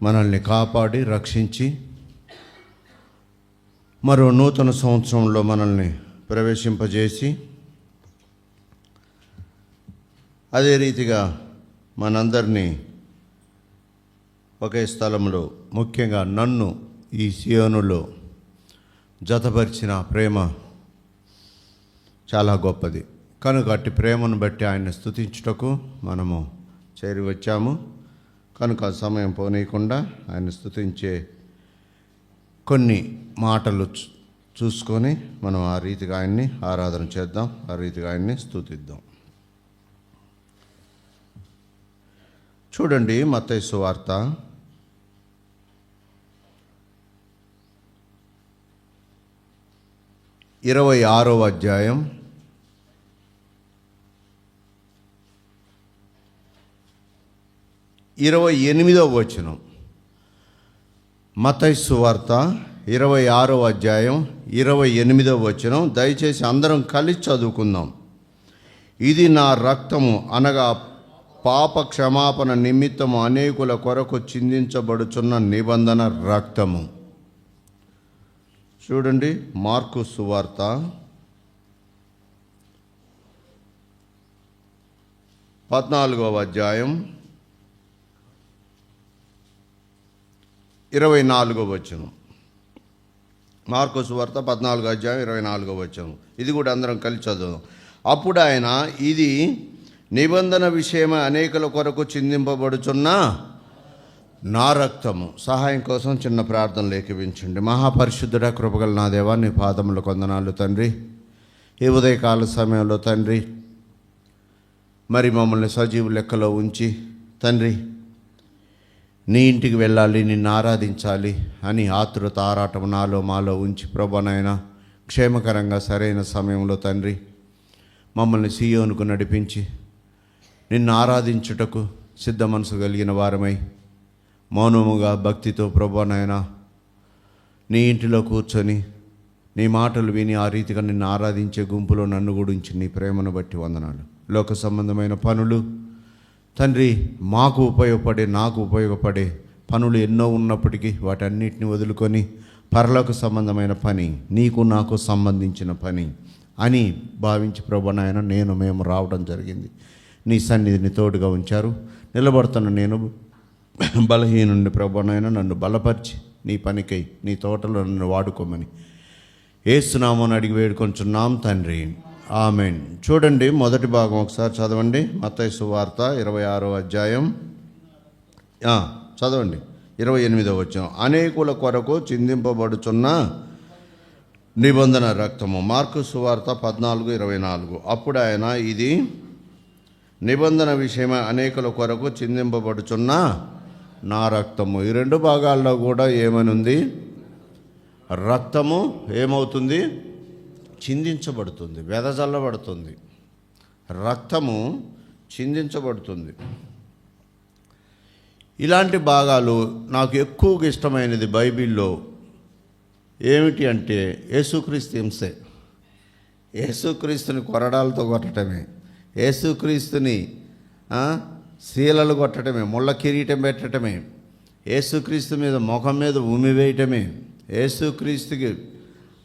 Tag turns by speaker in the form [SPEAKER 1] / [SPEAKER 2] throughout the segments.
[SPEAKER 1] మనల్ని కాపాడి రక్షించి మరో నూతన సంవత్సరంలో మనల్ని ప్రవేశింపజేసి అదే రీతిగా మనందరినీ ఒకే స్థలంలో, ముఖ్యంగా నన్ను ఈ సియోనులో జతపరిచిన ప్రేమ చాలా గొప్పది. కనుక అట్టి ప్రేమను బట్టి ఆయన్ని స్తుతించుటకు మనము చేరి వచ్చాము. కనుక సమయం పోనీయకుండా ఆయన స్తుతించే కొన్ని మాటలు చూసుకొని మనం ఆ రీతిగా ఆయన్ని ఆరాధన చేద్దాం, ఆ రీతిగా ఆయన్ని స్తుతిద్దాం. చూడండి, మత్తయి సువార్త 26వ అధ్యాయం 28వ వచనం. మత్తయి సువార్త 26వ అధ్యాయం 28వ వచనం. దయచేసి అందరం కలిసి చదువుకుందాం. ఇది నా రక్తము, అనగా పాప క్షమాపణ నిమిత్తము అనేకుల కొరకు చిందించబడుచున్న నిబంధన రక్తము. చూడండి, మార్కు సువార్త 14వ అధ్యాయం 24వ వచనం. మార్కు సువార్త 14వ అధ్యాయం 24వ వచనం. ఇది కూడా అందరం కలిసి చదువుదాం. అప్పుడు ఆయన, ఇది నిబంధన విషయమై అనేకుల కొరకు చిందింపబడుచున్న నా రక్తము. సహాయం కోసం చిన్న ప్రార్థన లేఖించండి. మహాపరిశుద్ధుడా, కృపగల నా దేవా, నీ పాదముల కొందనాలు తండ్రి. ఈ ఉదయకాల సమయంలో తండ్రి, మరి మమ్మల్ని సజీవు లెక్కలో ఉంచి తండ్రి, నీ ఇంటికి వెళ్ళాలి, నిన్ను ఆరాధించాలి అని ఆతురత ఆరాటం నాలో మాలో ఉంచి ప్రభునైనా క్షేమకరంగా సరైన సమయంలో తండ్రి మమ్మల్ని సియోనుకు నడిపించి నిన్ను ఆరాధించుటకు సిద్ధ మనసు కలిగిన వారమై మౌనముగా భక్తితో ప్రభునైనా నీ ఇంటిలో కూర్చొని నీ మాటలు విని ఆ రీతిగా నిన్ను ఆరాధించే గుంపులో నన్ను గురించి నీ ప్రేమను బట్టి వందనాలు. లోక సంబంధమైన పనులు తండ్రి, మాకు ఉపయోగపడే, నాకు ఉపయోగపడే పనులు ఎన్నో ఉన్నప్పటికీ వాటన్నిటిని వదులుకొని పరలోక సంబంధమైన పని, నీకు నాకు సంబంధించిన పని అని భావించి ప్రభునాయన మేము రావడం జరిగింది. నీ సన్నిధిని తోడుగా ఉంచారు. నిలబడుతున్న నేను బలహీనుండి ప్రభునాయన నన్ను బలపరిచి నీ పనికై నీ తోటలో నన్ను వాడుకోమని యేసునామమున అడిగి వేడుకొంచున్నాం తండ్రి, ఆమెన్. చూడండి, మొదటి భాగం ఒకసారి చదవండి. మత్తయి సువార్త 26వ అధ్యాయం చదవండి, 28వ వచనం. అనేకుల కొరకు చిందింపబడుచున్న నిబంధన రక్తము. మార్కు సువార్త 14:24. అప్పుడు ఆయన, ఇది నిబంధన విషయమై అనేకుల కొరకు చిందింపబడుచున్న నా రక్తము. ఈ రెండు భాగాల్లో కూడా ఏమని ఉంది? రక్తము ఏమవుతుంది? చిందించబడుతుంది, వెదజల్లబడుతుంది. రక్తము చిందించబడుతుంది. ఇలాంటి భాగాలు నాకు ఎక్కువగా ఇష్టమైనది బైబిల్లో ఏమిటి అంటే యేసుక్రీస్తు హింసే. యేసుక్రీస్తుని కొరడాలతో కొట్టడమే, యేసుక్రీస్తుని శీలలు కొట్టడమే, ముళ్ళ కిరీటం పెట్టడమే, యేసుక్రీస్తు మీద ముఖం మీద ఉమి వేయటమే. యేసుక్రీస్తుకి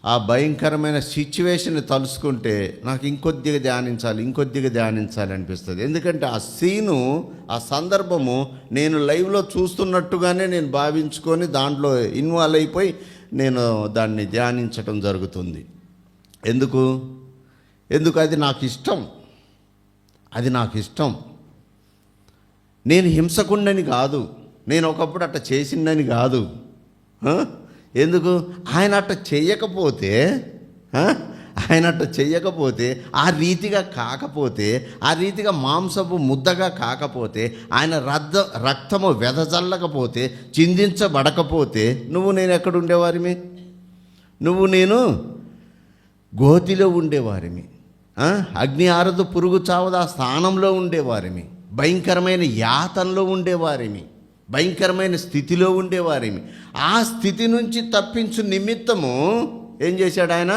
[SPEAKER 1] ఆ భయంకరమైన సిచ్యువేషన్ తలుసుకుంటే నాకు ఇంకొద్దిగా ధ్యానించాలి అనిపిస్తుంది. ఎందుకంటే ఆ సీను, ఆ సందర్భము నేను లైవ్లో చూస్తున్నట్టుగానే నేను భావించుకొని దాంట్లో ఇన్వాల్వ్ అయిపోయి నేను దాన్ని ధ్యానించటం జరుగుతుంది. ఎందుకు అది నాకు ఇష్టం. నేను హింసకుండని కాదు, నేను ఒకప్పుడు అట్ట చేసిందని కాదు. ఎందుకు? ఆయన అట్ట చెయ్యకపోతే ఆ రీతిగా కాకపోతే, ఆ రీతిగా మాంసపు ముద్దగా కాకపోతే, ఆయన రక్తము వెదజల్లకపోతే, చిందించబడకపోతే నువ్వు నేను ఎక్కడ ఉండేవారిమి? నువ్వు నేను గోతిలో ఉండేవారిమి, అగ్ని ఆరదు పురుగు చావదు ఆ స్థానంలో ఉండేవారిమి, భయంకరమైన యాతనలో ఉండేవారిమి, భయంకరమైన స్థితిలో ఉండేవారిమి. ఆ స్థితి నుంచి తప్పించు నిమిత్తము ఏం చేశాడు? ఆయన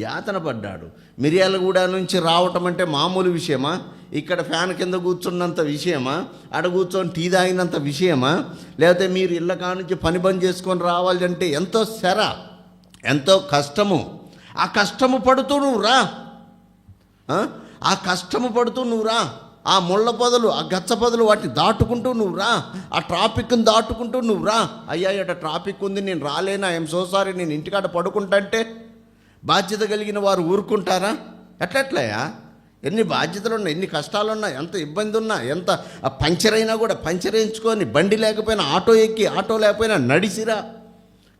[SPEAKER 1] యాతన పడ్డాడు. మిర్యాలగూడ నుంచి రావటం అంటే మామూలు విషయమా? ఇక్కడ ఫ్యాన్ కింద కూర్చున్నంత విషయమా? ఆడ కూర్చొని టీ తాగినంత విషయమా? లేకపోతే మీరు ఇళ్ళ కానుంచి పని బంద్ చేసుకొని రావాలంటే ఎంతో శర, ఎంతో కష్టము. ఆ కష్టము పడుతూ నువ్వు రా, ఆ కష్టము పడుతూ నువ్వు రా, ఆ ముళ్ళ పొదలు, ఆ గచ్చ పొదలు, వాటిని దాటుకుంటూ నువ్వు రా, ఆ ట్రాఫిక్ని దాటుకుంటూ నువ్వు రా. అయ్యా ఇక్కడ ట్రాఫిక్ ఉంది, నేను రాలేనా, ఐఎమ్ సో సారీ, నేను ఇంటికాడ పడుకుంటా అంటే బాధ్యత కలిగిన వారు ఊరుకుంటారా? ఎట్లయ్యా? ఎన్ని బాధ్యతలు ఉన్నాయి, ఎన్ని కష్టాలున్నా, ఎంత ఇబ్బంది ఉన్నా, ఎంత పంచర్ అయినా కూడా పంచర్ వేయించుకొని, బండి లేకపోయినా ఆటో ఎక్కి, ఆటో లేకపోయినా నడిసిరా,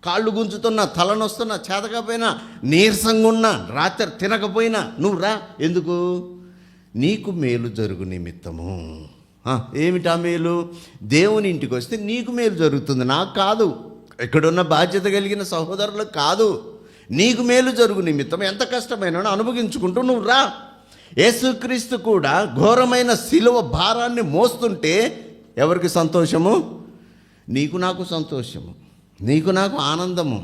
[SPEAKER 1] కాళ్ళు గుంజుతున్నా, తలనొస్తున్నా, చేతకపోయినా, నీరసంగా ఉన్నా, రాత్రి తినకపోయినా నువ్వు రా. ఎందుకు? నీకు మేలు జరుగు నిమిత్తము. ఏమిటా మేలు? దేవుని ఇంటికి వస్తే నీకు మేలు జరుగుతుంది, నాకు కాదు, ఇక్కడున్న బాధ్యత కలిగిన సహోదరులకు కాదు. నీకు మేలు జరుగు నిమిత్తం ఎంత కష్టమైనా అనుభవించుకుంటూ నువ్వు రా. యేసుక్రీస్తు కూడా ఘోరమైన శిలువ భారాన్ని మోస్తుంటే ఎవరికి సంతోషము? నీకు నాకు సంతోషము, నీకు నాకు ఆనందము.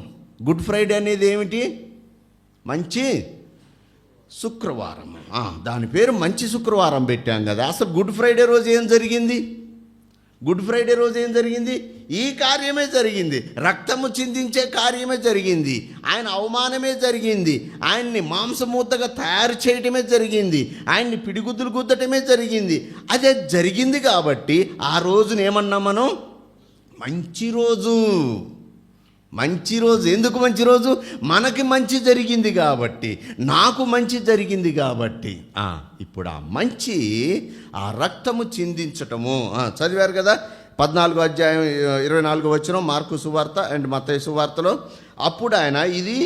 [SPEAKER 1] గుడ్ ఫ్రైడే అనేది ఏమిటి? మంచి శుక్రవారం. దాని పేరు మంచి శుక్రవారం పెట్టాం కదా. అసలు గుడ్ ఫ్రైడే రోజు ఏం జరిగింది? గుడ్ ఫ్రైడే రోజు ఏం జరిగింది? ఈ కార్యమే జరిగింది. రక్తము చిందించే కార్యమే జరిగింది. ఆయన అవమానమే జరిగింది. ఆయన్ని మాంసమూతగా తయారు చేయటమే జరిగింది. ఆయన్ని పిడిగుద్దులు గుద్దటమే జరిగింది. అదే జరిగింది కాబట్టి ఆ రోజున ఏమన్నాం మనం? మంచి రోజు. మంచి రోజు. ఎందుకు మంచి రోజు? మనకి మంచి జరిగింది కాబట్టి, నాకు మంచి జరిగింది కాబట్టి. ఇప్పుడు ఆ మంచి, ఆ రక్తము చిందించటము చదివారు కదా. 14వ అధ్యాయం 24వ వచనం మార్కు సువార్త అండ్ మత్తయి సువార్తలో. అప్పుడు ఆయన, ఇది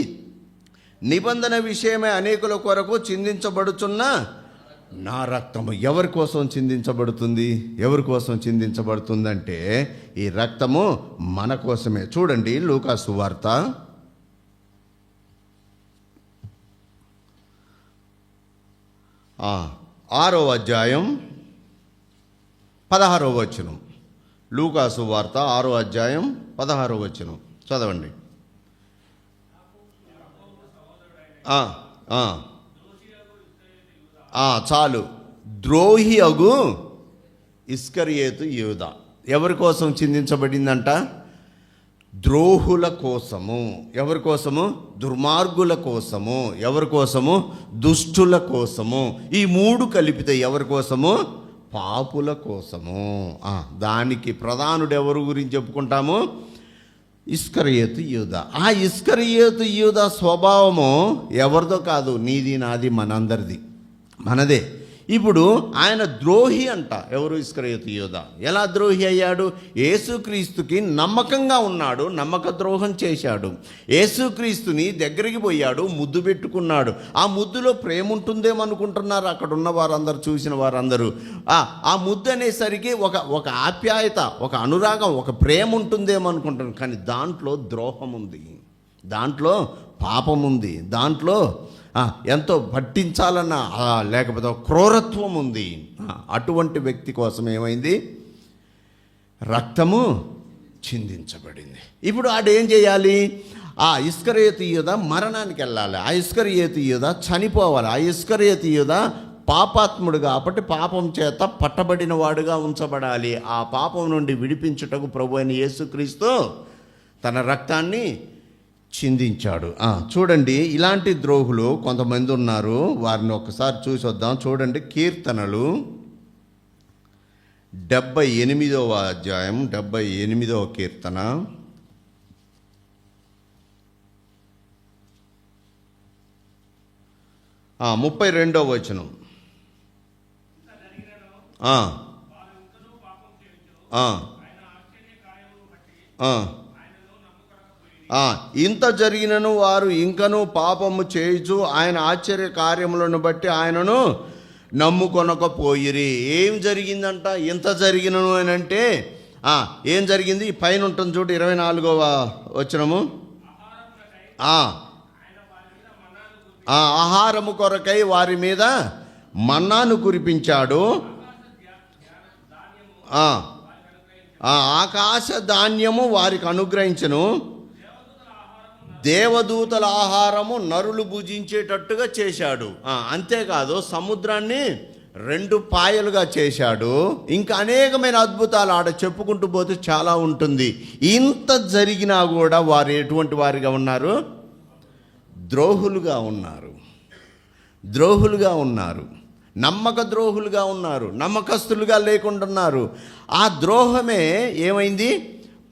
[SPEAKER 1] నిబంధన విషయమై అనేకుల కొరకు చిందించబడుచున్న నా రక్తము. ఎవరి కోసం చిందించబడుతుంది? ఎవరి కోసం చిందించబడుతుందంటే ఈ రక్తము మన కోసమే. చూడండి లూకా సువార్త 6వ అధ్యాయం 16వ వచనం. లూకా సువార్త 6వ అధ్యాయం 16వ వచనం చదవండి. చాలు. ద్రోహి అగు ఇస్కరియోతు యూదా. ఎవరి కోసం చిందించబడిందంట? ద్రోహుల కోసము. ఎవరి కోసము? దుర్మార్గుల కోసము. ఎవరి కోసము? దుష్టుల కోసము. ఈ మూడు కలిపితే ఎవరి కోసము? పాపుల కోసము. దానికి ప్రధానుడు ఎవరు గురించి చెప్పుకుంటాము? ఇస్కరియోతు యూదా. ఆ ఇస్కరియోతు యూదా స్వభావము ఎవరిదో కాదు, నీది నాది మనందరిది, మనదే. ఇప్పుడు ఆయన ద్రోహి అంట. ఎవరు? ఇస్కరియోతు యూదా. ఎలా ద్రోహి అయ్యాడు? యేసుక్రీస్తుకి నమ్మకంగా ఉన్నాడు, నమ్మక ద్రోహం చేశాడు. యేసుక్రీస్తుని దగ్గరికి పోయాడు, ముద్దు పెట్టుకున్నాడు. ఆ ముద్దులో ప్రేమ ఉంటుందేమనుకుంటున్నారు అక్కడ ఉన్న వారందరూ, చూసిన వారందరూ. ఆ ముద్దు అనేసరికి ఒక ఆప్యాయత, ఒక అనురాగం, ఒక ప్రేమ ఉంటుందేమనుకుంటున్నారు. కానీ దాంట్లో ద్రోహం ఉంది, దాంట్లో పాపం ఉంది, దాంట్లో ఎంతో పట్టించాలన్న లేకపోతే క్రూరత్వం ఉంది. అటువంటి వ్యక్తి కోసం ఏమైంది? రక్తము చిందించబడింది. ఇప్పుడు ఆడేం చేయాలి? ఆ ఇస్కరియోతు యూదా మరణానికి వెళ్ళాలి. ఆ ఇస్కరియోతు యూదా చనిపోవాలి. ఆ ఇస్కరియోతు యూదా పాపాత్ముడు కాబట్టి పాపం చేత పట్టబడిన వాడుగా ఉంచబడాలి. ఆ పాపం నుండి విడిపించుటకు ప్రభు అయిన యేసుక్రీస్తు తన రక్తాన్ని చిందించాడు. చూడండి, ఇలాంటి ద్రోహులు కొంతమంది ఉన్నారు. వారిని ఒకసారి చూసి వద్దాం. చూడండి, కీర్తనలు 78వ అధ్యాయం 78వ కీర్తన 32వ వచనం. ఇంత జరిగినను వారు ఇంకనూ పాపము చేయుచు ఆయన ఆశ్చర్య కార్యములను బట్టి ఆయనను నమ్ముకొనకపోయిరి. ఏం జరిగిందంట? ఇంత జరిగినను అని అంటే ఏం జరిగింది? పైన ఉంటుంది చూడు 24వ వచనము. ఆహారము కొరకై వారి మీద మన్నాను కురిపించాడు, ఆకాశ ధాన్యము వారికి అనుగ్రహించను, దేవదూతల ఆహారము నరులు భుజించేటట్టుగా చేశాడు. అంతేకాదు, సముద్రాన్ని 2 పాయలుగా చేశాడు. ఇంకా అనేకమైన అద్భుతాలు ఆడ చెప్పుకుంటూ పోతే చాలా ఉంటుంది. ఇంత జరిగినా కూడా వారు ఎటువంటి వారిగా ఉన్నారు? ద్రోహులుగా ఉన్నారు. ద్రోహులుగా ఉన్నారు, నమ్మక ద్రోహులుగా ఉన్నారు, నమ్మకస్తులుగా లేకుండా ఉన్నారు. ఆ ద్రోహమే ఏమైంది?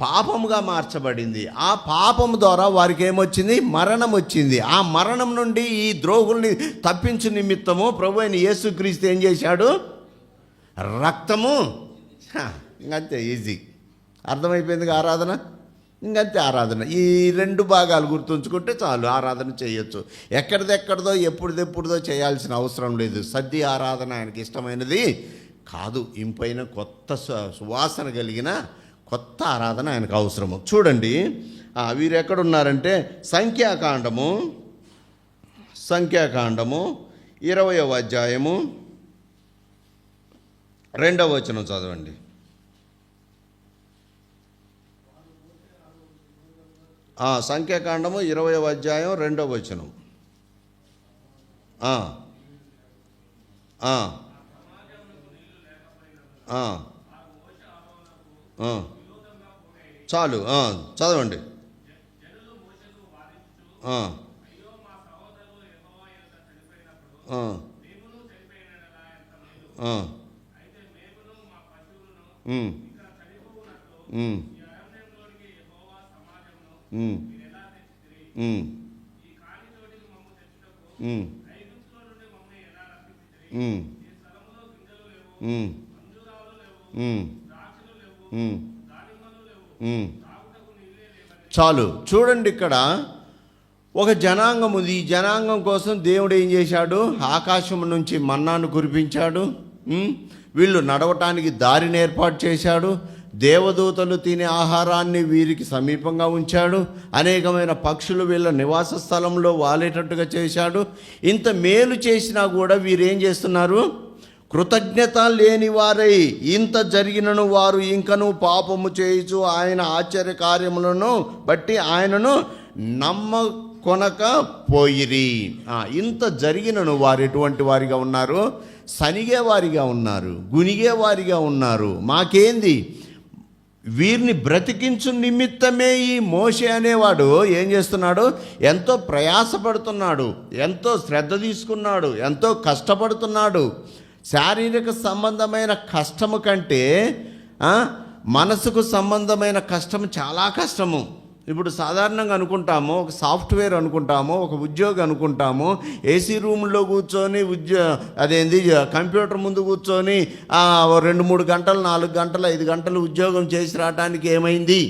[SPEAKER 1] పాపముగా మార్చబడింది. ఆ పాపము ద్వారా వారికి ఏమొచ్చింది? మరణం వచ్చింది. ఆ మరణం నుండి ఈ ద్రోహుల్ని తప్పించు నిమిత్తము ప్రభు అయిన యేసుక్రీస్తు ఏం చేశాడు? రక్తము. ఇంకంతే, ఈజీ, అర్థమైపోయిందిగా ఆరాధన. ఇంకంతే ఆరాధన. ఈ 2 భాగాలు గుర్తుంచుకుంటే చాలు, ఆరాధన చేయొచ్చు. ఎక్కడిదెక్కడిదో ఎప్పుడుదెప్పుడుదో చేయాల్సిన అవసరం లేదు. సద్ది ఆరాధన ఆయనకి ఇష్టమైనది కాదు. ఇంపైన కొత్త సువాసన కలిగిన కొత్త ఆరాధన ఆయనకు అవసరము. చూడండి, వీరు ఎక్కడున్నారంటే సంఖ్యాకాండము 20వ అధ్యాయము 2వ వచనం చదవండి. సంఖ్యాకాండము 20వ అధ్యాయం 2వ వచనం. చాలు, చదవండి. చాలు. చూడండి, ఇక్కడ ఒక జనాంగం ఉంది. ఈ జనాంగం కోసం దేవుడు ఏం చేశాడు? ఆకాశం నుంచి మన్నాను కురిపించాడు. వీళ్ళు నడవటానికి దారిని ఏర్పాటు చేశాడు. దేవదూతలు తినే ఆహారాన్ని వీరికి సమీపంగా ఉంచాడు. అనేకమైన పక్షులు వీళ్ళ నివాస స్థలంలో వాలేటట్టుగా చేశాడు. ఇంత మేలు చేసినా కూడా వీరేం చేస్తున్నారు? కృతజ్ఞత లేని వారై ఇంత జరిగినను వారు ఇంకను పాపము చేయుచు ఆయన ఆశ్చర్య కార్యములను బట్టి ఆయనను నమ్మకొనక పోయిరి. ఇంత జరిగినను వారు ఎటువంటి వారిగా ఉన్నారు? సనిగేవారిగా ఉన్నారు, గునిగేవారిగా ఉన్నారు. మాకేంది? వీరిని బ్రతికించు నిమిత్తమే ఈ మోషే అనేవాడు ఏం చేస్తున్నాడు? ఎంతో ప్రయాసపడుతున్నాడు, ఎంతో శ్రద్ధ తీసుకున్నాడు, ఎంతో కష్టపడుతున్నాడు. శారీరక సంబంధమైన కష్టము కంటే మనసుకు సంబంధమైన కష్టము చాలా కష్టము. ఇప్పుడు సాధారణంగా అనుకుంటాము, ఒక సాఫ్ట్వేర్ అనుకుంటాము, ఒక ఉద్యోగం అనుకుంటాము, ఏసీ రూమ్లో కూర్చొని కంప్యూటర్ ముందు కూర్చొని 2-3 గంటలు, 4 గంటలు, 5 గంటలు ఉద్యోగం చేసి రావడానికి ఏమైంది?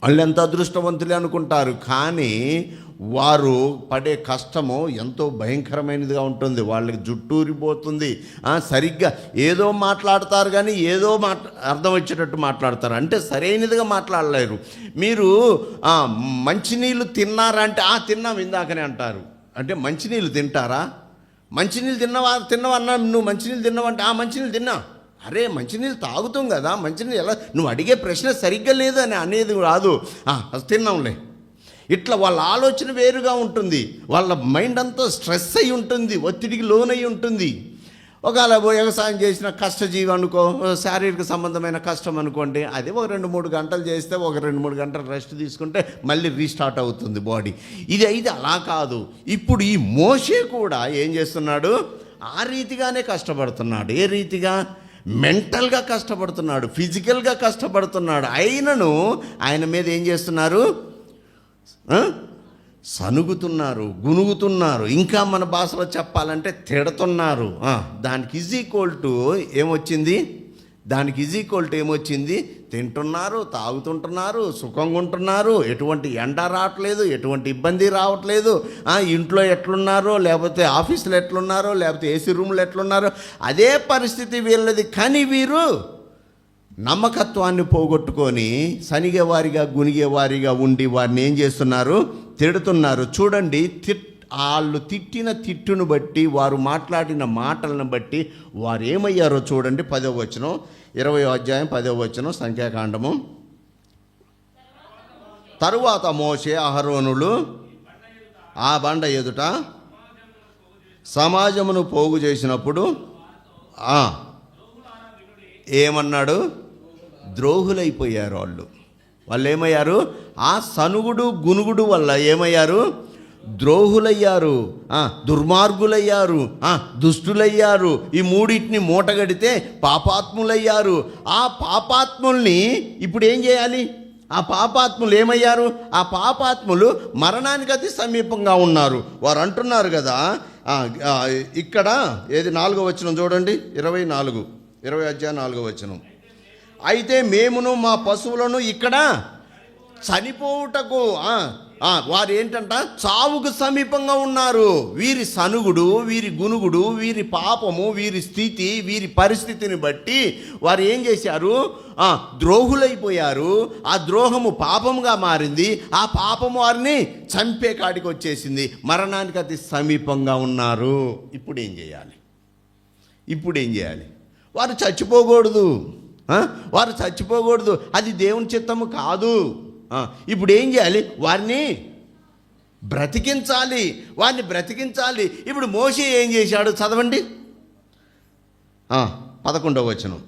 [SPEAKER 1] వాళ్ళు ఎంత అదృష్టవంతులే అనుకుంటారు. కానీ వారు పడే కష్టము ఎంతో భయంకరమైనదిగా ఉంటుంది. వాళ్ళకి జుట్టూరిపోతుంది. సరిగ్గా ఏదో మాట్లాడతారు, కానీ ఏదో అర్థం వచ్చేటట్టు మాట్లాడతారు. అంటే సరైనదిగా మాట్లాడలేరు. మీరు మంచినీళ్ళు తిన్నారా అంటే తిన్నాం ఇందాకనే అంటారు. అంటే మంచినీళ్ళు తింటారా? మంచినీళ్ళు తిన్నవన్నా నువ్వు మంచినీళ్ళు తిన్నావంటే మంచినీళ్ళు తిన్నా. అరే, మంచినీళ్ళు తాగుతాం కదా, మంచినీళ్ళు ఎలా? నువ్వు అడిగే ప్రశ్న సరిగ్గా లేదు అని అనేది రాదు. తిన్నాంలే. ఇట్లా వాళ్ళ ఆలోచన వేరుగా ఉంటుంది. వాళ్ళ మైండ్ అంతా స్ట్రెస్ అయి ఉంటుంది, ఒత్తిడికి లోనై ఉంటుంది. ఒకవేళ వ్యవసాయం చేసిన కష్టజీవి అనుకో, శారీరక సంబంధమైన కష్టం అనుకోండి, అది ఒక 2-3 గంటలు చేస్తే ఒక 2-3 గంటలు రెస్ట్ తీసుకుంటే మళ్ళీ రీస్టార్ట్ అవుతుంది బాడీ. ఇది అలా కాదు. ఇప్పుడు ఈ మోషే కూడా ఏం చేస్తున్నాడు? ఆ రీతిగానే కష్టపడుతున్నాడు. ఏ రీతిగా? మెంటల్గా కష్టపడుతున్నాడు, ఫిజికల్గా కష్టపడుతున్నాడు. అయినను ఆయన మీద ఏం చేస్తున్నారు? సనుగుతున్నారు, గునుగుతున్నారు. ఇంకా మన భాషలో చెప్పాలంటే తిడుతున్నారు. దానికి ఈజ్ ఈక్వల్ టు ఏమొచ్చింది? తింటున్నారు, తాగుతుంటున్నారు, సుఖంగా ఉంటున్నారు. ఎటువంటి ఎండ రావట్లేదు, ఎటువంటి ఇబ్బంది రావట్లేదు. ఇంట్లో ఎట్లున్నారో, లేకపోతే ఆఫీసులో ఎట్లున్నారో, లేకపోతే ఏసీ రూమ్లో ఎట్లున్నారో అదే పరిస్థితి వీళ్ళది. కానీ వీరు నమ్మకత్వాన్ని పోగొట్టుకొని సనిగేవారిగా, గునిగేవారిగా ఉండి వారిని ఏం చేస్తున్నారు? తిడుతున్నారు. చూడండి, వాళ్ళు తిట్టిన తిట్టును బట్టి, వారు మాట్లాడిన మాటలను బట్టి వారు ఏమయ్యారో చూడండి. 10వ వచనం, 20వ అధ్యాయం 10వ వచనం సంఖ్యాకాండము. తరువాత మోషే అహరోనులు ఆ బండ ఎదుట సమాజమును పోగు చేసినప్పుడు ఏమన్నాడు? ద్రోహులైపోయారు వాళ్ళు ఏమయ్యారు? ఆ సనుగుడు గునుగుడు వల్ల ఏమయ్యారు? ద్రోహులయ్యారు, దుర్మార్గులయ్యారు, దుష్టులయ్యారు. ఈ మూడింటిని మూటగడితే పాపాత్ములయ్యారు. ఆ పాపాత్ముల్ని ఇప్పుడు ఏం చేయాలి? ఆ పాపాత్ములు ఏమయ్యారు? ఆ పాపాత్ములు మరణానికి అతి సమీపంగా ఉన్నారు. వారు అంటున్నారు కదా, ఇక్కడ ఏది 4వ వచనం చూడండి, 20 అధ్యాయం 4వ వచనం. అయితే మేమును మా పశువులను ఇక్కడ చనిపోవుటకు, వారు ఏంటంట? చావుకు సమీపంగా ఉన్నారు. వీరి సనుగుడు, వీరి గునుగుడు, వీరి పాపము, వీరి స్థితి, వీరి పరిస్థితిని బట్టి వారు ఏం చేశారు? ద్రోహులైపోయారు. ఆ ద్రోహము పాపముగా మారింది. ఆ పాపము వారిని చంపే కాడికి వచ్చేసింది. మరణానికి అతి సమీపంగా ఉన్నారు. ఇప్పుడు ఏం చేయాలి? వారు చచ్చిపోకూడదు. అది దేవుని చిత్తము కాదు. ఇప్పుడు ఏం చేయాలి? వారిని బ్రతికించాలి. ఇప్పుడు మోషే ఏం చేశాడు? చదవండి, 11వ వచనం.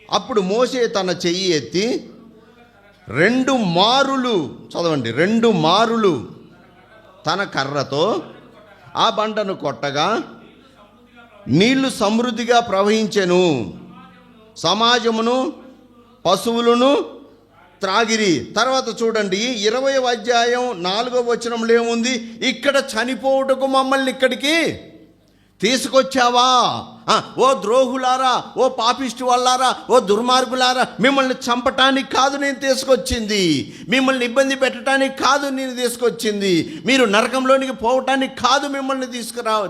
[SPEAKER 1] అప్పుడు మోషే తన చెయ్యి ఎత్తి 2 మారులు, చదవండి, 2 మారులు తన కర్రతో ఆ బండను కొట్టగా నీళ్లు సమృద్ధిగా ప్రవహించెను. సమాజమును పశువులను త్రాగిరి. తర్వాత చూడండి, 20వ అధ్యాయం 4వ వచనంలో ఏముంది? ఇక్కడ చనిపోవుటకు మమ్మల్ని ఇక్కడికి తీసుకొచ్చావా? ఓ ద్రోహులారా, ఓ పాపిష్టి వాళ్ళారా, ఓ దుర్మార్గులారా, మిమ్మల్ని చంపటానికి కాదు నేను తీసుకొచ్చింది, మిమ్మల్ని ఇబ్బంది పెట్టడానికి కాదు నేను తీసుకొచ్చింది, మీరు నరకంలోనికి పోవటానికి కాదు మిమ్మల్ని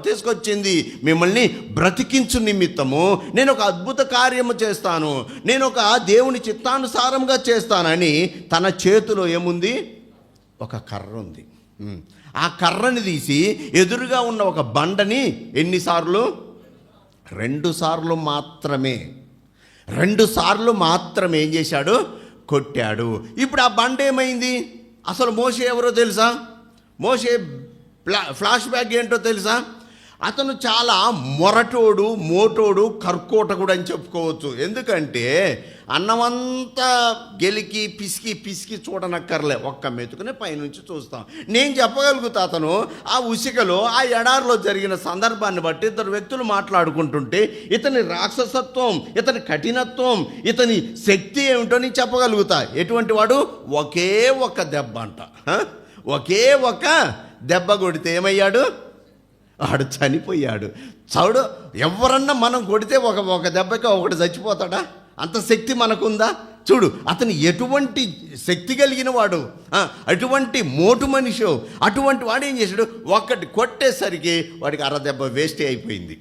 [SPEAKER 1] తీసుకొచ్చింది, మిమ్మల్ని బ్రతికించు నిమిత్తము నేను ఒక అద్భుత కార్యము చేస్తాను, నేను ఒక దేవుని చిత్తానుసారంగా చేస్తానని తన చేతిలో ఏముంది? ఒక కర్ర ఉంది. ఆ కర్రని తీసి ఎదురుగా ఉన్న ఒక బండని ఎన్నిసార్లు? 2 సార్లు మాత్రమే ఏం చేశాడు? కొట్టాడు. ఇప్పుడు ఆ బండ ఏమైంది? అసలు మోషే ఎవరో తెలుసా? మోషే ఫ్లాష్ బ్యాక్ ఏంటో తెలుసా? అతను చాలా మొరటోడు, మోటోడు, కర్కోటకుడు అని చెప్పుకోవచ్చు. ఎందుకంటే అన్నమంతా గెలికి పిసికి చూడనక్కర్లే, ఒక్క మెతుకునే పైనుంచి చూస్తాం. నేను చెప్పగలుగుతా, అతను ఆ ఉసికలో, ఆ ఎడారిలో జరిగిన సందర్భాన్ని బట్టి 2 వ్యక్తులు మాట్లాడుకుంటుంటే ఇతని రాక్షసత్వం, ఇతని కఠినత్వం, ఇతని శక్తి ఏమిటో నేను చెప్పగలుగుతా. ఎటువంటి వాడు? ఒకే ఒక దెబ్బ అంట. ఒకే ఒక దెబ్బ కొడితే ఏమయ్యాడు? వాడు చనిపోయాడు. చౌడు, ఎవరన్నా మనం కొడితే ఒక దెబ్బకి ఒకటి చచ్చిపోతాడా? అంత శక్తి మనకుందా? చూడు, అతను ఎటువంటి శక్తి కలిగిన వాడు, అటువంటి మోటు మనిషి, అటువంటి వాడు ఏం చేశాడు? ఒక్కటి కొట్టేసరికి వాడికి 1/2 దెబ్బ వేస్టే అయిపోయింది.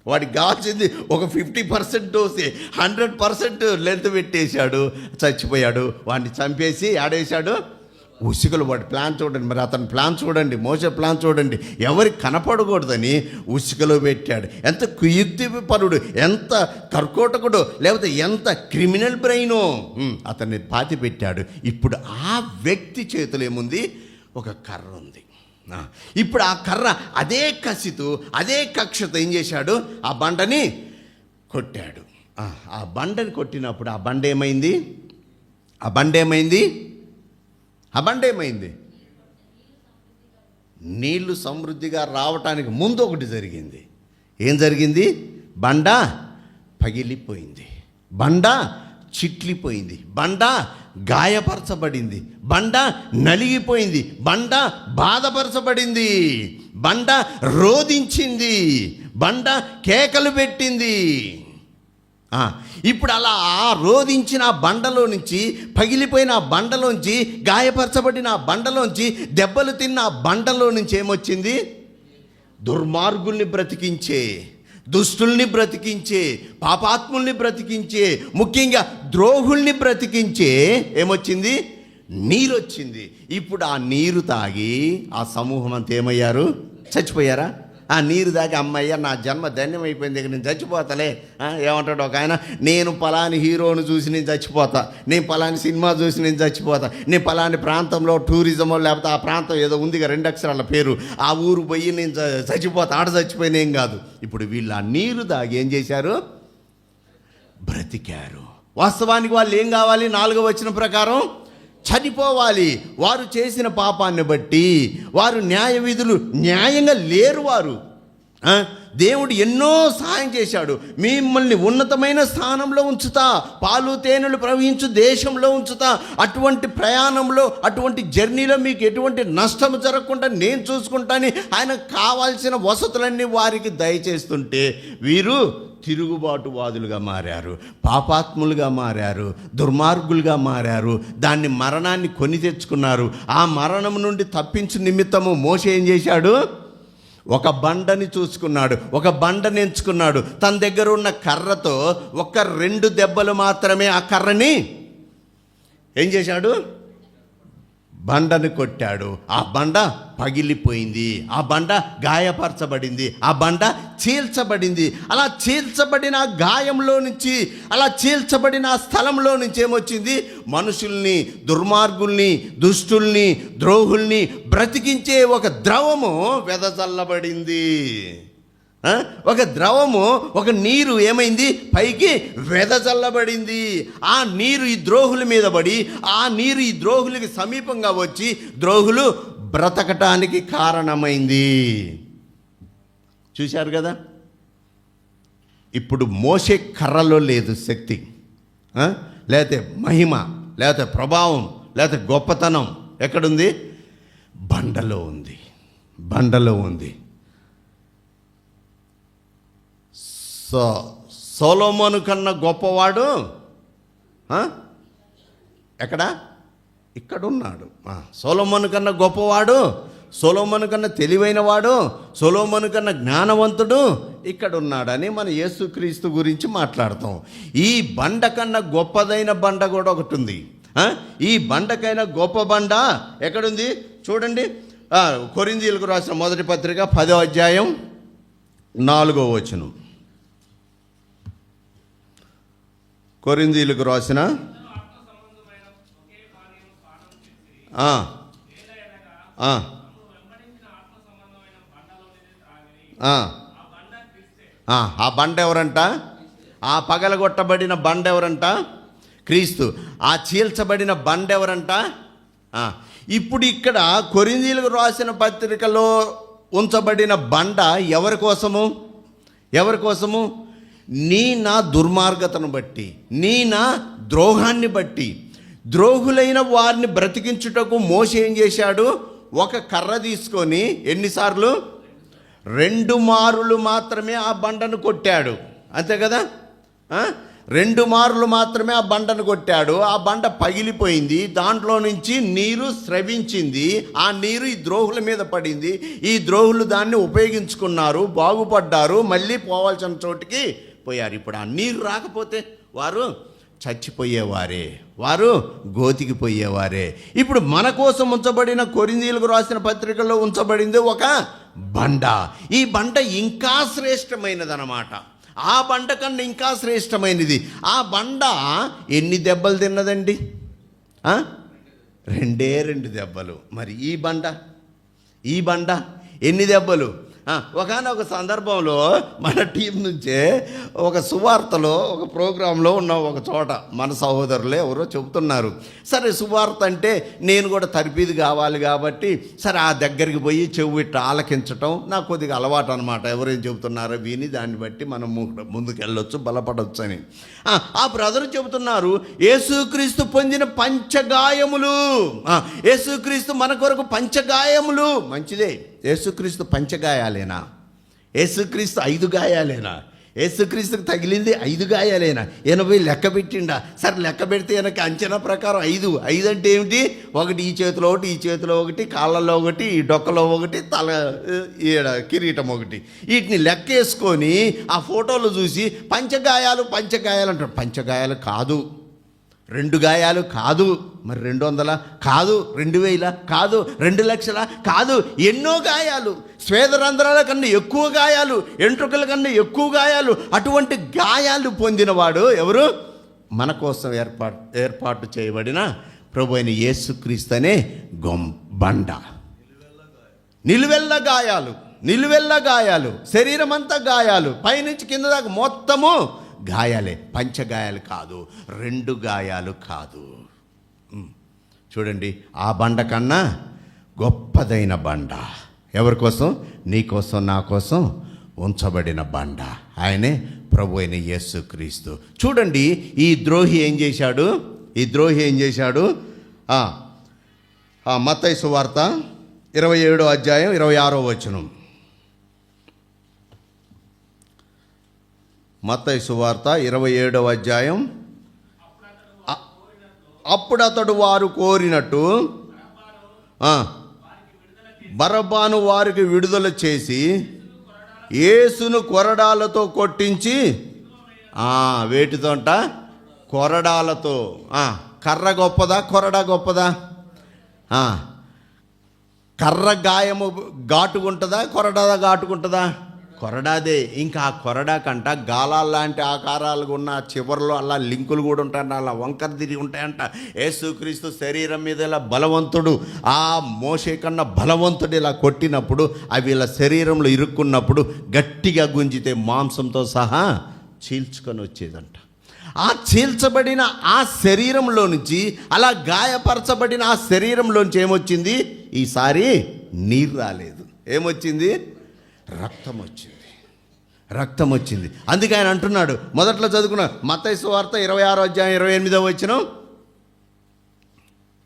[SPEAKER 1] వాడికి కావాల్సింది ఒక 50% డోసే, 100% లెంత్ పెట్టేశాడు, చచ్చిపోయాడు. వాడిని చంపేసి ఆడేశాడు ఉసికలు. వాడి ప్లాన్ చూడండి, మరి అతని ప్లాన్ చూడండి, మోసే ప్లాన్ చూడండి. ఎవరికి కనపడకూడదని ఉసికలో పెట్టాడు. ఎంత కుయుక్తి పరుడు, ఎంత కర్కోటకుడు, లేకపోతే ఎంత క్రిమినల్ బ్రెయినో, అతన్ని పాతి పెట్టాడు. ఇప్పుడు ఆ వ్యక్తి చేతిలో ఏముంది? ఒక కర్ర ఉంది. ఇప్పుడు ఆ కర్ర అదే కసితో, అదే కక్షతో ఏం చేశాడు? ఆ బండని కొట్టాడు. ఆ బండని కొట్టినప్పుడు ఆ బండ ఏమైంది? నీళ్లు సమృద్ధిగా రావటానికి ముందు ఒకటి జరిగింది. ఏం జరిగింది? బండ పగిలిపోయింది, బండ చిట్లిపోయింది, బండ గాయపరచబడింది, బండ నలిగిపోయింది, బండ బాధపరచబడింది, బండ రోదించింది, బండ కేకలు పెట్టింది. ఇప్పుడు అలా ఆ రోధించిన బండలో నుంచి, పగిలిపోయిన బండలోంచి, గాయపరచబడిన బండలోంచి, దెబ్బలు తిన్న బండలో నుంచి ఏమొచ్చింది? దుర్మార్గుల్ని బ్రతికించే, దుష్టుల్ని బ్రతికించే, పాపాత్ముల్ని బ్రతికించే, ముఖ్యంగా ద్రోహుల్ని బ్రతికించే ఏమొచ్చింది? నీరు వచ్చింది. ఇప్పుడు ఆ నీరు తాగి ఆ సమూహం అంతా ఏమయ్యారు? చచ్చిపోయారా? ఆ నీరు దాకా అమ్మయ్య నా జన్మ ధన్యమైపోయింది, ఇక నేను చచ్చిపోతలే. ఏమంటాడు ఒక ఆయన, నేను పలాని హీరోను చూసి నేను చచ్చిపోతా, నేను పలాని సినిమా చూసి నేను చచ్చిపోతా, నేను పలాని ప్రాంతంలో టూరిజమో లేకపోతే ఆ ప్రాంతం ఏదో ఉందిగా 2 అక్షరాల పేరు, ఆ ఊరు పోయి నేను చచ్చిపోతా, ఆడ చచ్చిపోయిన ఏం కాదు. ఇప్పుడు వీళ్ళు ఆ నీరు దాగి ఏం చేశారు? బ్రతికారు. వాస్తవానికి వాళ్ళు ఏం కావాలి? 4వ వచనం ప్రకారం చనిపోవాలి. వారు చేసిన పాపాన్ని బట్టి వారు న్యాయ విధులు న్యాయంగా లేరు. వారు దేవుడు ఎన్నో సహాయం చేశాడు. మిమ్మల్ని ఉన్నతమైన స్థానంలో ఉంచుతా, పాలు తేనెలు ప్రవహించు దేశంలో ఉంచుతా, అటువంటి ప్రయాణంలో అటువంటి జర్నీలో మీకు ఎటువంటి నష్టం జరగకుండా నేను చూసుకుంటాను. ఆయన కావాల్సిన వసతులన్నీ వారికి దయచేస్తుంటే వీరు తిరుగుబాటువాదులుగా మారారు, పాపాత్ములుగా మారారు, దుర్మార్గులుగా మారారు. దాన్ని మరణాన్ని కొని తెచ్చుకున్నారు. ఆ మరణం నుండి తప్పించు నిమిత్తము మోషే ఏం చేశాడు? ఒక బండని చూసుకున్నాడు, ఒక బండని ఎంచుకున్నాడు. తన దగ్గర ఉన్న కర్రతో 2 దెబ్బలు మాత్రమే ఆ కర్రని ఏం చేశాడు? బండను కొట్టాడు. ఆ బండ పగిలిపోయింది, ఆ బండ గాయపరచబడింది, ఆ బండ చీల్చబడింది. అలా చీల్చబడిన గాయంలో నుంచి, అలా చీల్చబడిన ఆ స్థలంలో నుంచి ఏమొచ్చింది? మనుషుల్ని, దుర్మార్గుల్ని, దుష్టుల్ని, ద్రోహుల్ని బ్రతికించే ఒక ద్రవము వెదజల్లబడింది. ఒక ద్రవము, ఒక నీరు ఏమైంది? పైకి వెదజల్లబడింది. ఆ నీరు ఈ ద్రోహుల మీద పడి, ఆ నీరు ఈ ద్రోహులకి సమీపంగా వచ్చి ద్రోహులు బ్రతకటానికి కారణమైంది. చూశారు కదా? ఇప్పుడు మోషే కర్రలో లేదు శక్తి, లేకపోతే మహిమ, లేకపోతే ప్రభావం, లేకపోతే గొప్పతనం. ఎక్కడుంది? బండలో ఉంది. బండలో ఉంది. సొలొమోను కన్నా గొప్పవాడు ఎక్కడ? ఇక్కడున్నాడు. సొలొమోను కన్నా గొప్పవాడు, సొలొమోను కన్నా తెలివైన వాడు, సొలొమోను కన్నా జ్ఞానవంతుడు ఇక్కడున్నాడని మన యేసుక్రీస్తు గురించి మాట్లాడతాం. ఈ బండ కన్నా గొప్పదైన బండ కూడా ఒకటి ఉంది. ఈ బండకైనా గొప్ప బండ ఎక్కడుంది? చూడండి, కొరింథీయులకు రాసిన మొదటి పత్రిక 10వ అధ్యాయం 4వ వచనం. కొరింథీయులకు రాసిన ఆ బండ ఎవరంట? ఆ పగలగొట్టబడిన బండ ఎవరంట? క్రీస్తు. ఆ చీల్చబడిన బండ ఎవరంట? ఇప్పుడు ఇక్కడ కొరింథీయులకు రాసిన పత్రికలో ఉంచబడిన బండ ఎవరి కోసము? ఎవరి కోసము? నీ నా దుర్మార్గతను బట్టి, నీ నా ద్రోహాన్ని బట్టి, ద్రోహులైన వారిని బ్రతికించుటకు మోషే ఏం చేశాడు? ఒక కర్ర తీసుకొని ఎన్నిసార్లు? 2 మారులు మాత్రమే ఆ బండను కొట్టాడు. అంతే కదా? 2 మారులు మాత్రమే ఆ బండను కొట్టాడు. ఆ బండ పగిలిపోయింది. దాంట్లో నుంచి నీరు స్రవించింది. ఆ నీరు ఈ ద్రోహుల మీద పడింది. ఈ ద్రోహులు దాన్ని ఉపయోగించుకున్నారు, బాగుపడ్డారు, మళ్ళీ పోవాల్సిన చోటికి పోయారు. ఇప్పుడు ఆ నీరు రాకపోతే వారు చచ్చిపోయేవారే, వారు గోతికి పోయేవారే. ఇప్పుడు మన కోసం ఉంచబడిన కొరింథీయులకు రాసిన పత్రికల్లో ఉంచబడింది ఒక బండ. ఈ బండ ఇంకా శ్రేష్టమైనదన్నమాట. ఆ బండ కన్నా ఇంకా శ్రేష్టమైనది. ఆ బండ ఎన్ని దెబ్బలు తిన్నదండి? 2 దెబ్బలు. మరి ఈ బండ ఎన్ని దెబ్బలు? ఒకనొక సందర్భంలో మన టీం నుంచే ఒక సువార్తలో ఒక ప్రోగ్రాంలో ఉన్న ఒక చోట మన సహోదరులే ఎవరో చెబుతున్నారు. సరే, సువార్త అంటే నేను కూడా తరిపీది కావాలి కాబట్టి సరే ఆ దగ్గరికి పోయి చెవు ఇట్లా ఆలకించటం నాకు కొద్దిగా అలవాటు అనమాట. ఎవరేం చెబుతున్నారో విని దాన్ని బట్టి మనం ముందుకు వెళ్ళొచ్చు, బలపడవచ్చు అని. ఆ బ్రదరు చెబుతున్నారు, యేసుక్రీస్తు పొందిన పంచగాయములు, యేసుక్రీస్తు మన కొరకు పంచగాయములు. మంచిదే. యేసుక్రీస్తు పంచగాయాలేనా? యేసుక్రీస్తు 5 గాయాలేనా? యేసుక్రీస్తుకు తగిలింది 5 గాయాలేనా? 80 లెక్క పెట్టిండా? సరే, లెక్క పెడితే వెనక అంచనా ప్రకారం 5 అంటే ఏమిటి? ఒకటి ఈ చేతిలో ఒకటి, ఈ చేతిలో ఒకటి, కాళ్ళలో ఒకటి, ఈ డొక్కలో ఒకటి, తల కిరీటం ఒకటి. వీటిని లెక్కేసుకొని ఆ ఫోటోలు చూసి పంచగాయాలు అంటారు. పంచగాయాలు కాదు. 2 గాయాలు కాదు, మరి 200 కాదు, 2000 కాదు, 2,00,000 కాదు, ఎన్నో గాయాలు, స్వేదరంధ్రాల కన్నా ఎక్కువ గాయాలు, ఎంట్రుకల కన్నా ఎక్కువ గాయాలు, అటువంటి గాయాలు పొందినవాడు ఎవరు? మన కోసం ఏర్పాటు చేయబడిన ప్రభు అయిన యేసుక్రీస్తు అనే బండ. నిలువెల్ల గాయాలు, శరీరం అంతా గాయాలు, పైనుంచి కింద దాకా మొత్తము గాయాలే. పంచగాయాలు కాదు, 2 గాయాలు కాదు. చూడండి, ఆ బండ కన్నా గొప్పదైన బండ ఎవరి కోసం? నీ కోసం, నా కోసం ఉంచబడిన బండ. ఆయనే ప్రభు అయిన యేసుక్రీస్తు. చూడండి, ఈ ద్రోహి ఏం చేశాడు? మత్తయి సువార్త 27వ అధ్యాయం 26వ వచనం. మత్తయి సువార్త 27వ అధ్యాయం. అప్పుడు అతడు వారు కోరినట్టు బరబ్బాను వారికి విడుదల చేసి యేసును కొరడాలతో కొట్టించి, వేటితోంట? కొరడాలతో. కర్ర గొప్పదా, కొరడా గొప్పదా? కర్ర గాయము ఘాటుకుంటుందా, కొరడా ఘాటుకుంటుందా? కొరడాదే. ఇంకా ఆ కొరడా కంట గాలాలు లాంటి ఆకారాలు ఉన్న చివర్లో అలా లింకులు కూడా ఉంటాయంట, అలా వంకర తిరిగి ఉంటాయంట. యేసుక్రీస్తు శరీరం మీద ఇలా బలవంతుడు, ఆ మోషే కన్నా బలవంతుడు ఇలా కొట్టినప్పుడు అవి ఇలా శరీరంలో ఇరుక్కున్నప్పుడు గట్టిగా గుంజితే మాంసంతో సహా చీల్చుకొని వచ్చేదంట. ఆ చీల్చబడిన ఆ శరీరంలో నుంచి, అలా గాయపరచబడిన ఆ శరీరంలోంచి ఏమొచ్చింది? ఈసారి నీరు రాలేదు. ఏమొచ్చింది? రక్తం వచ్చింది. అందుకే ఆయన అంటున్నాడు, మొదట్లో చదువుకున్న మత్తయి సువార్త 26వ అధ్యాయం 28వ వచనం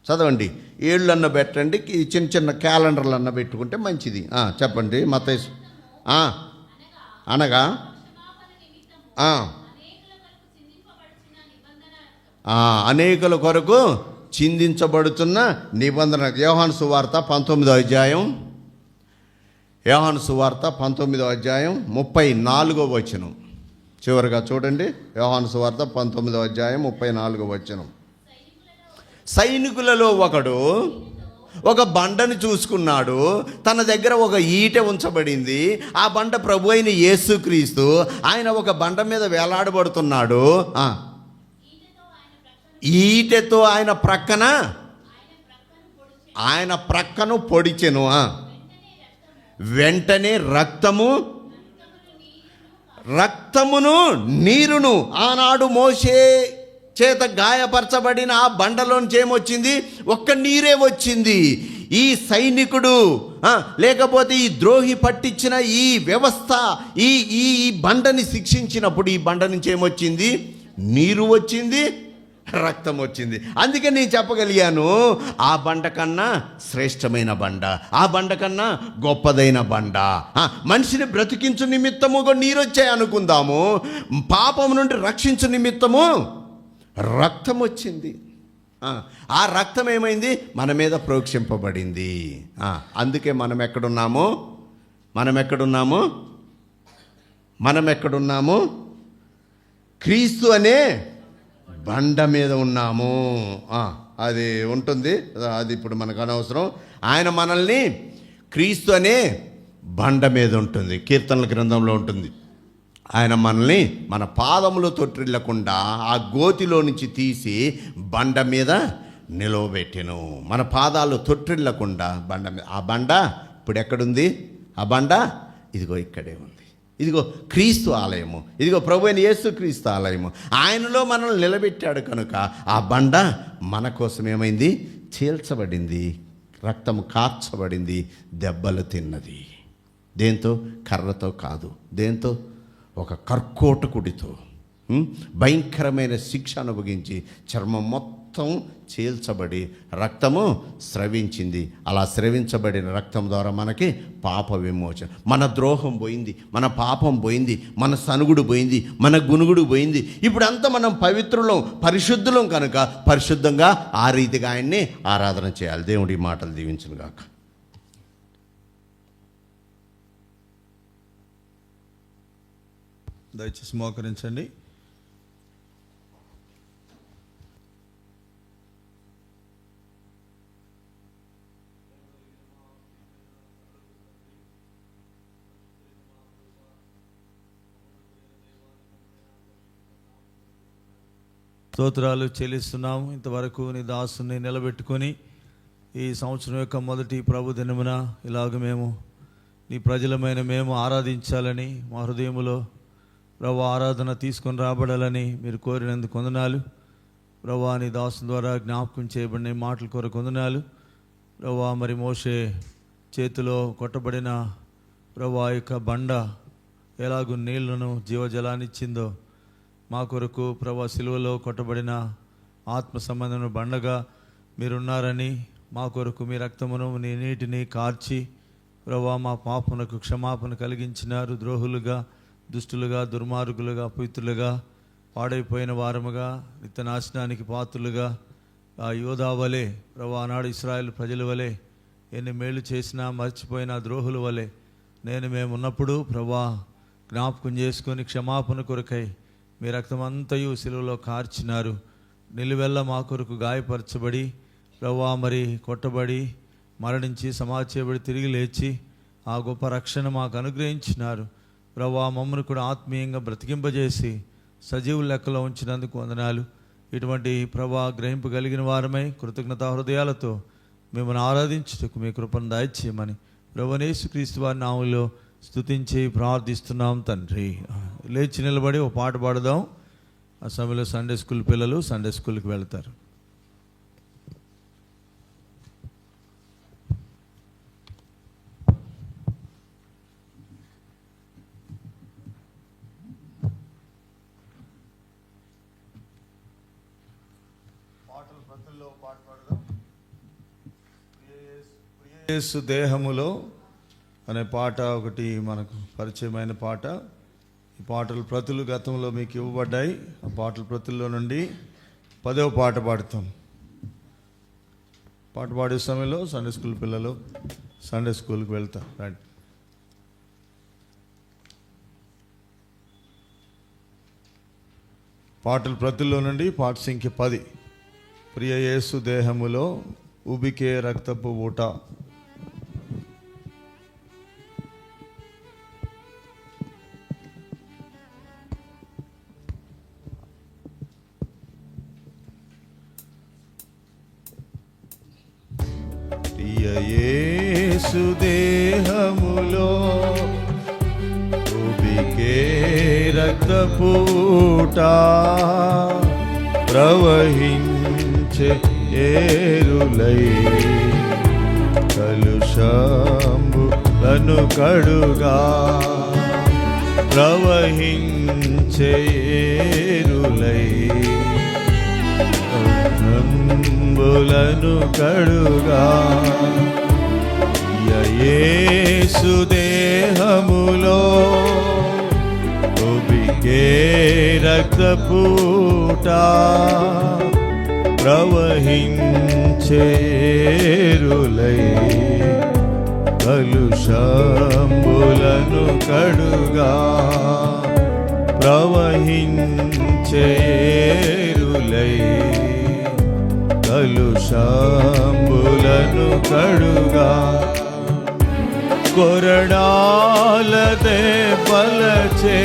[SPEAKER 1] చదవండి. ఏళ్ళన్న పెట్టండి, చిన్న చిన్న క్యాలెండర్లు అన్న పెట్టుకుంటే మంచిది. చెప్పండి. మత్తయి అనగా అనేకుల కొరకు చిందించబడుతున్న నిబంధన. యోహాను సువార్త 19వ అధ్యాయం. యోహాను సువార్త 19వ అధ్యాయం 34వ వచనం. చివరిగా చూడండి, యోహాను సువార్త 19వ అధ్యాయం 34వ వచనం. సైనికులలో ఒకడు ఒక బండను చూసుకున్నాడు, తన దగ్గర ఒక ఈటె ఉంచబడింది. ఆ బండ ప్రభు అయిన యేసుక్రీస్తు. ఆయన ఒక బండ మీద వేలాడబడుతున్నాడు. ఈటెతో ఆయన ప్రక్కను పొడిచెను. వెంటనే రక్తమును నీరును, ఆనాడు మోషే చేత గాయపరచబడిన ఆ బండలోంచి ఏమొచ్చింది? ఒక్క నీరే వచ్చింది. ఈ సైనికుడు లేకపోతే ఈ ద్రోహి పట్టించిన ఈ వ్యవస్థ ఈ బండని శిక్షించినప్పుడు ఈ బండ నుంచి ఏమొచ్చింది? నీరు వచ్చింది, రక్తం వచ్చింది. అందుకే నేను చెప్పగలిగాను, ఆ బండ కన్నా శ్రేష్టమైన బండ, ఆ బండ కన్నా గొప్పదైన బండ. మనిషిని బ్రతికించు నిమిత్తము నీరు వచ్చాయి అనుకుందాము, పాపం నుండి రక్షించు నిమిత్తము రక్తం వచ్చింది. ఆ రక్తం ఏమైంది? మన మీద ప్రోక్షింపబడింది. అందుకే మనం ఎక్కడున్నాము? క్రీస్తు అనే బండ మీద ఉన్నాము. అది ఉంటుంది, అది ఇప్పుడు మనకు అనవసరం. ఆయన మనల్ని క్రీస్తు అనే బండ మీద ఉంటుంది. కీర్తనల గ్రంథంలో ఉంటుంది. ఆయన మనల్ని మన పాదములు తొట్టిల్లకుండా ఆ గోతిలో నుంచి తీసి బండ మీద నిలవబెట్టెను. మన పాదాలు తొట్టిల్లకుండా బండ మీద. ఆ బండ ఇప్పుడు ఎక్కడుంది? ఆ బండ ఇదిగో ఇక్కడే ఉంది. ఇదిగో క్రీస్తు ఆలయము, ఇదిగో ప్రభు అయిన యేసు క్రీస్తు ఆలయము. ఆయనలో మనల్ని నిలబెట్టాడు కనుక ఆ బండ మన కోసం ఏమైంది? చీల్చబడింది, రక్తము కార్చబడింది, దెబ్బలు తిన్నది. దేంతో? కర్రతో కాదు. దేంతో? ఒక కర్కోటకుడితో భయంకరమైన శిక్ష అనుభవించి చర్మం మొత్తం చీల్చబడి రక్తము స్రవించింది. అలా స్రవించబడిన రక్తం ద్వారా మనకి పాప విమోచన. మన ద్రోహం పోయింది, మన పాపం పోయింది, మన సనుగుడు పోయింది, మన గునుగుడు పోయింది. ఇప్పుడంతా మనం పవిత్రులం, పరిశుద్ధులం కనుక పరిశుద్ధంగా ఆ రీతిగా ఆయన్ని ఆరాధన చేయాలి. దేవుడి మాటలు దీవించును గాక.
[SPEAKER 2] దయచేసి మోకరించండి. స్తోత్రాలు చెల్లిస్తున్నాము. ఇంతవరకు నీ దాసుని నిలబెట్టుకొని ఈ సంవత్సరం యొక్క మొదటి ప్రభు దినమున ఇలాగ మేము నీ ప్రజలమైన మేము ఆరాధించాలని, మా హృదయములో ప్రభు ఆరాధన తీసుకొని రాబడాలని మీరు కోరినందుకు వందనాలు. ప్రభు నీ దాసు ద్వారా జ్ఞాపకం చేయబడిన మాటల కొరకు వందనాలు. ప్రభు మరి మోషే చేతిలో కొట్టబడిన ప్రభు యొక్క బండ ఎలాగూ నీళ్లను జీవజలాన్ని ఇచ్చిందో, మా కొరకు ప్రభు సిలువలో కొట్టబడిన ఆత్మ సంబంధమైన బండగా మీరున్నారని, మా కొరకు మీ రక్తమును నీ నీటిని కార్చి ప్రభు మా పాపమునకు క్షమాపణ కలిగించినారు. ద్రోహులుగా, దుష్టులుగా, దుర్మార్గులుగా, అపవిత్రులుగా, పాడైపోయిన వారముగా, నిత్యనాశనానికి పాత్రులుగా ఆ యోధా వలె ప్రభు ఆనాడు ఇశ్రాయేల్ ప్రజల వలె ఎన్ని మేలు చేసినా మర్చిపోయిన ద్రోహుల వలె మేము ఉన్నప్పుడు ప్రభా జ్ఞాపకం చేసుకొని క్షమాపణ కొరకై మీ రక్తమంతయు సిలువలో కార్చినారు. నిలువెల్ల మా కొరకు గాయపరచబడి ప్రభా మరి కొట్టబడి మరణించి సమాధి చేయబడి తిరిగి లేచి ఆ గొప్ప రక్షణ మాకు అనుగ్రహించినారు. ప్రభా మమ్మల్ని కూడా ఆత్మీయంగా బ్రతికింపజేసి సజీవుల లెక్కలో ఉంచినందుకు వందనాలు. ఇటువంటి ప్రభా గ్రహింపగలిగిన వారమై కృతజ్ఞతా హృదయాలతో మిమ్మల్ని ఆరాధించుటకు మీ కృపను దయచేయమని ప్రభువైన యేసుక్రీస్తు వారి నామములో స్తుతించి ప్రార్థిస్తున్నాం తండ్రి. లేచి నిలబడి ఒక పాట పాడదాం. ఆ సమయంలో సండే స్కూల్ పిల్లలు సండే స్కూల్కి వెళ్తారు. యేసు దేహములో అనే పాట ఒకటి మనకు పరిచయమైన పాట. ఈ పాటల ప్రతులు గతంలో మీకు ఇవ్వబడ్డాయి. ఆ పాటల ప్రతుల్లో నుండి 10వ పాట పాడుతాం. పాట పాడే సమయంలో సండే స్కూల్ పిల్లలు సండే స్కూల్కి వెళ్తాం. రండి. పాటల ప్రతుల్లో నుండి పాట సంఖ్య 10. ప్రియ యేసు దేహములో ఉబికే రక్తపు ఊట. యేసు దేహములో ఉబికే రక్తపూట ప్రవహించే ఏరులై కలుషంబులను కడుగా, ప్రవహించే ఏరులై లను కడుగా. యేసు దేహములో ఉబికే రక్తపూట ప్రవహించే ఏరులై కలుషంబులను కడుగా, ప్రవహించే ఏరులై కలుషంబులను కడుగా. కొరడాలదే బలచే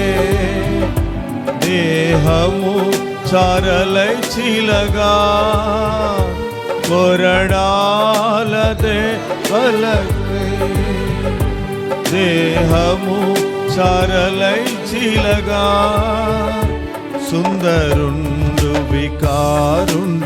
[SPEAKER 2] దేహము చారలై చిలగా, కొరడాలదే బలచే దేహము చారలై చిలగా. సుందరుండు వికారుండ